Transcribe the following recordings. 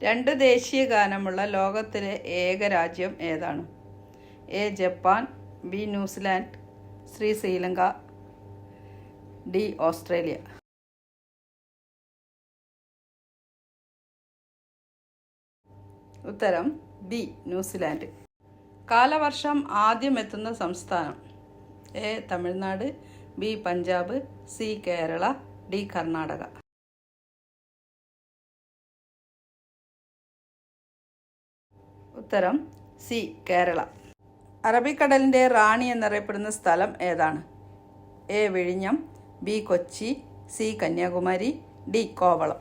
രണ്ട് ദേശീയ ഗാനമുള്ള ലോകത്തിലെ ഏക രാജ്യം ഏതാണ്? A Japan, B New Zealand, C Sri Lanka, D Australia. ഉത്തരം ബി ന്യൂസിലാൻഡ്. കാലവർഷം ആദ്യം എത്തുന്ന സംസ്ഥാനം? A Tamil Nadu, B Punjab, C Kerala, D Karnataka. ഉത്തരം സി കേരള. അറബിക്കടലിൻ്റെ റാണി എന്നറിയപ്പെടുന്ന സ്ഥലം ഏതാണ്? എ വിഴിഞ്ഞം, B Kochi, C Kanyakumari, D Kovalam.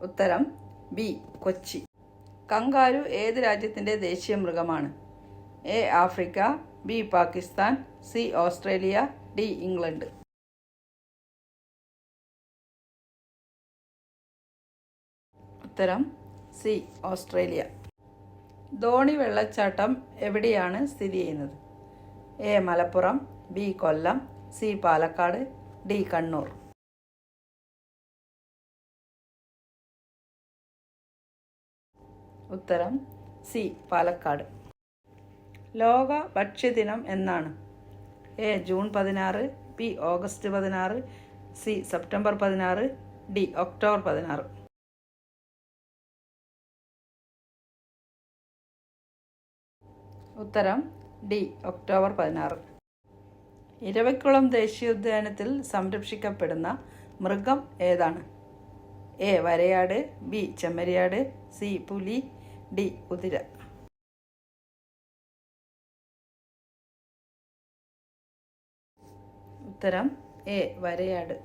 ഉത്തരം ബി കൊച്ചി. കങ്കാരു ഏത് രാജ്യത്തിൻ്റെ ദേശീയ മൃഗമാണ്? A Africa, B Pakistan, C Australia, D England. ഉത്തരം സി ഓസ്ട്രേലിയ. ധോണി വെള്ളച്ചാട്ടം എവിടെയാണ് സ്ഥിതി ചെയ്യുന്നത്? A Malappuram, B Kollam, C Palakkad, D Kannur. ഉത്തരം സി പാലക്കാട്. ലോക ഭക്ഷ്യദിനം എന്നാണ്? A June 16, B August 16, C September 16, D October 16. ഉത്തരം ഡി ഒക്ടോബർ 16. ഇരവിക്കുളം ദേശീയോദ്യാനത്തിൽ സംരക്ഷിക്കപ്പെടുന്ന മൃഗം ഏതാണ്? എ വരയാട്, ബി ചെമ്മരിയാട്, സി പുലി, ഡി കുതിര. ഉത്തരം എ വരയാട്.